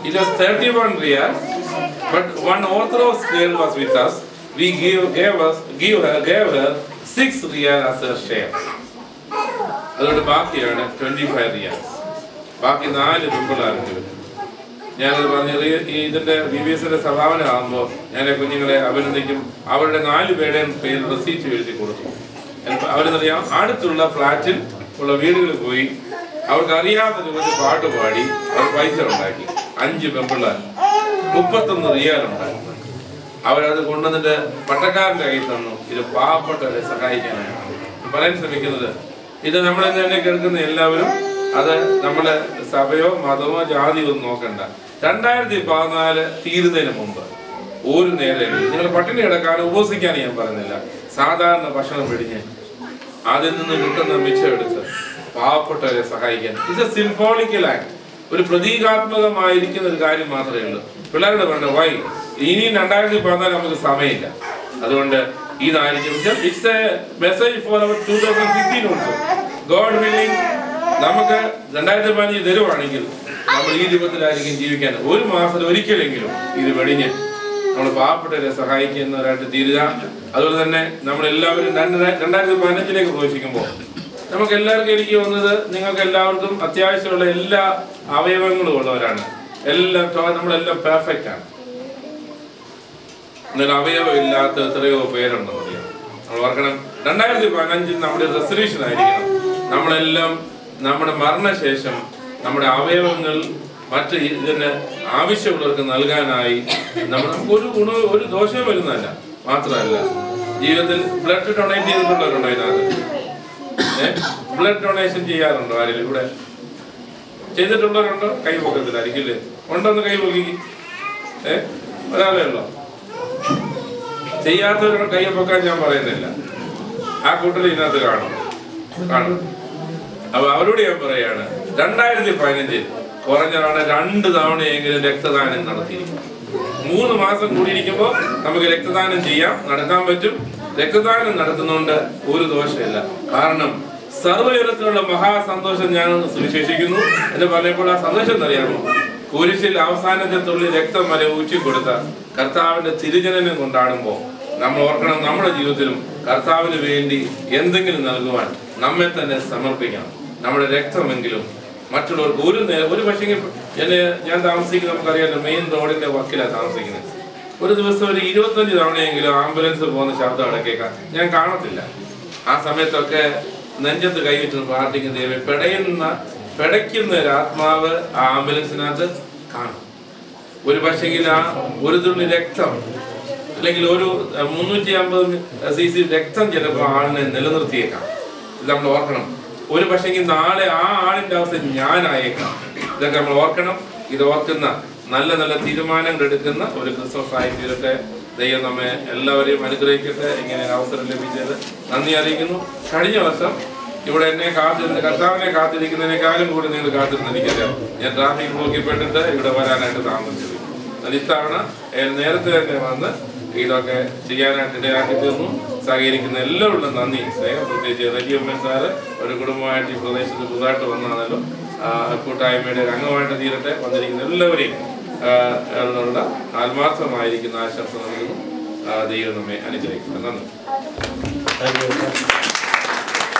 It was 31 riyals, but one Orthodox girl was with us. We gave her 6 riyals as a share. അതുകൊണ്ട് ബാക്കിയാണ് 25 riyals. ബാക്കി 4 പെൺപിള്ളേർക്ക്. ഞാനത് പറഞ്ഞത് ഇതിന്റെ BBSന്റെ സംഭാവനയാകുമ്പോൾ ഞാൻ കുഞ്ഞുങ്ങളെ അഭിനന്ദിക്കും. അവരുടെ 4 പേരുടെയും പേര് റെസീറ്റ് എഴുതി കൊടുത്തു. അവരെന്നറിയാം, അടുത്തുള്ള ഫ്ലാറ്റിൽ ഉള്ള വീടുകളിൽ പോയി അവർക്ക് അറിയാത്ത രൂപത്തിൽ പാട്ട് പാടി അവർ പൈസ ഉണ്ടാക്കി. 5 പെൺപിള്ളേർ 31 റിയാൽ ഉണ്ടാക്കി. അവരത് കൊണ്ടുവന്നിട്ട് പട്ടക്കാരൻ്റെ കയ്യിൽ തന്നു. ഇത് പാവപ്പെട്ടവരെ സഹായിക്കാനാണ് പറയാൻ ശ്രമിക്കുന്നത്. ഇത് നമ്മളെന്ന് തന്നെ കേൾക്കുന്ന എല്ലാവരും അത് നമ്മുടെ സഭയോ മതമോ ജാതിയോ ഒന്നും നോക്കണ്ട. 2014 തീരുന്നതിന് മുമ്പ് ഒരു നേരം നിങ്ങൾ പട്ടിണി കിടക്കാനോ ഉപവസിക്കാനും ഞാൻ പറയുന്നില്ല. സാധാരണ ഭക്ഷണം പിടിഞ്ഞ് അതിൽ നിന്ന് കിട്ടുന്ന മിച്ചം എടുത്ത് പാവപ്പെട്ടവരെ സഹായിക്കാൻ. ഇത് സിംബോളിക്കൽ ആക്ട്, ഒരു പ്രതീകാത്മകമായിരിക്കുന്ന ഒരു കാര്യം മാത്രമേ ഉള്ളൂ. പിള്ളേരുടെ വേണ്ട വൈ ഇനി 2014 നമുക്ക് സമയമില്ല. അതുകൊണ്ട് ഇതായിരിക്കും it's a message for our 2016 also. God willing നമുക്ക് 2015 തരുവാണെങ്കിൽ നമ്മൾ ഈ രൂപത്തിലായിരിക്കും ജീവിക്കാൻ. ഒരു മാസത്തിൽ ഒരിക്കലെങ്കിലും ഇത് വെടിഞ്ഞ് നമ്മൾ പാവപ്പെട്ടവരെ സഹായിക്കുന്നവരായിട്ട് തീരുക. അതുപോലെ തന്നെ നമ്മളെല്ലാവരും 2015 പ്രവേശിക്കുമ്പോൾ നമുക്ക് എല്ലാവർക്കും എനിക്ക് വന്നത് നിങ്ങൾക്ക് എല്ലാവർക്കും അത്യാവശ്യമുള്ള എല്ലാ അവയവങ്ങളും ഉള്ളവരാണ്. നമ്മളെല്ലാം പെർഫെക്റ്റ് ആണ്. എന്നാൽ അവയവം ഇല്ലാത്ത എത്രയോ പേരുണ്ടെന്ന് അറിയാം. നമ്മൾ ഓർക്കണം, 2015 നമ്മുടെ റെസൊല്യൂഷൻ ആയിരിക്കണം നമ്മളെല്ലാം നമ്മുടെ മരണശേഷം നമ്മുടെ അവയവങ്ങൾ മറ്റ് ഇതിന് ആവശ്യമുള്ളവർക്ക് നൽകാനായി നമുക്ക് ഒരു ദോഷവും വരുന്നതല്ല. മാത്രമല്ല ജീവിതത്തിൽ ബ്ലഡ് ഡൊണേറ്റ് ചെയ്തിട്ടുള്ളവരുണ്ടോ? അതിനകത്ത് ബ്ലഡ് ഡൊണേഷൻ ചെയ്യാറുണ്ടോ? ആരെങ്കിലും ഇവിടെ ചെയ്തിട്ടുള്ളവരുണ്ടോ? കൈ പൊക്കത്തിലായിരിക്കില്ലേ? ഉണ്ടോന്ന് കൈ പൊക്കി. ഒരാളേ ഉള്ളോ? ചെയ്യാത്തവരുടെ കൈ പൊക്കാൻ ഞാൻ പറയുന്നില്ല. ആ കൂട്ടത്തിൽ ഇതിനകത്ത് കാണും. അപ്പൊ അവരോട് ഞാൻ പറയാണ്, 2015 കുറഞ്ഞതാണ് 2 തവണയെങ്കിലും രക്തദാനം നടത്തിയിരിക്കും. 3 മാസം കൂടിയിരിക്കുമ്പോൾ നമുക്ക് രക്തദാനം ചെയ്യാം, നടത്താൻ പറ്റും. രക്തദാനം നടത്തുന്നതുകൊണ്ട് ഒരു ദോഷമില്ല. കാരണം സർവ്വജനത്തിനുള്ള മഹാസന്തോഷം ഞാൻ സുവിശേഷിക്കുന്നു എന്ന് പറഞ്ഞപ്പോൾ ആ സന്തോഷം അറിയാമോ? കുരിശിൽ അവസാനത്തെ തുള്ളി രക്തം വരെ ഊച്ചിക്കൊടുത്ത കർത്താവിന്റെ തിരുജനനം കൊണ്ടാടുമ്പോൾ നമ്മൾ ഓർക്കണം, നമ്മുടെ ജീവിതത്തിലും കർത്താവിന് വേണ്ടി എന്തെങ്കിലും നൽകുവാൻ നമ്മെ തന്നെ സമർപ്പിക്കണം. നമ്മുടെ രക്തമെങ്കിലും മറ്റുള്ളവർക്ക് ഒരു പക്ഷേ ഞാൻ താമസിക്കുന്നത് നമുക്കറിയാലോ, മെയിൻ റോഡിന്റെ വക്കിലാണ് താമസിക്കുന്നത്. ഒരു ദിവസം ഒരു 25 തവണയെങ്കിലും ആംബുലൻസ് പോകുന്ന ശബ്ദം അടക്കേക്കാൻ ഞാൻ കാണത്തില്ല. ആ സമയത്തൊക്കെ നെഞ്ചത്ത് കൈവച്ച് പ്രാർത്ഥിക്കുന്ന ദൈവം പിടയ്ക്കുന്ന ഒരു ആത്മാവ് ആ ആംബുലൻസിനകത്ത് കാണും. ഒരു പക്ഷെങ്കിൽ ആ ഒരു തുള്ളി രക്തം അല്ലെങ്കിൽ ഒരു 350 cc രക്തം ചിലപ്പോൾ ആളിനെ നിലനിർത്തിയേക്കാം. ഇത് നമ്മൾ ഓർക്കണം. ഒരു പക്ഷെങ്കിൽ നാളെ ആ ആളിന്റെ അവസ്ഥ ഞാനായേക്കാം. ഇതൊക്കെ നമ്മൾ ഓർക്കണം. ഇത് ഓർക്കുന്ന നല്ല നല്ല തീരുമാനങ്ങൾ എടുക്കുന്ന ഒരു ക്രിസ്മസ് ആയി തീരട്ടെ. ദൈവം നമ്മെ എല്ലാവരെയും അനുഗ്രഹിക്കട്ടെ. ഇങ്ങനെ ഒരു അവസരം ലഭിച്ചത് നന്ദി അറിയിക്കുന്നു. കഴിഞ്ഞ വർഷം ഇവിടെ എന്നെ കർത്താവിനെ കാത്തിരിക്കുന്നതിനേക്കാളും കൂടി നിങ്ങൾ കാത്തിരുന്നിരിക്കല്ലോ. ഞാൻ ട്രാഫിക് ബ്ലോക്കിൽപ്പെട്ടിട്ട് ഇവിടെ വരാനായിട്ട് താമസിച്ചത്. ഇത്തവണ നേരത്തെ തന്നെ വന്ന് ഇതൊക്കെ ചെയ്യാനായിട്ട് ഇടയാക്കി തീർന്നു. സഹകരിക്കുന്ന എല്ലാവരുടെ നന്ദി, സ്നേഹം. പ്രത്യേകിച്ച് റജിയമ്മൻ സാറ് ഒരു കുടുംബമായിട്ട് ഈ പ്രദേശത്ത് പുതുതായിട്ട് വന്നാണല്ലോ. കൂട്ടായ്മയുടെ ഒരു അംഗമായിട്ട് തീരട്ടെ. വന്നിരിക്കുന്ന എല്ലാവരെയും ആത്മാർത്ഥമായിരിക്കുന്ന ആശംസ നൽകുന്നു. ദൈവം നമ്മെ അനുഗ്രഹിക്കുന്നു. നന്ദി.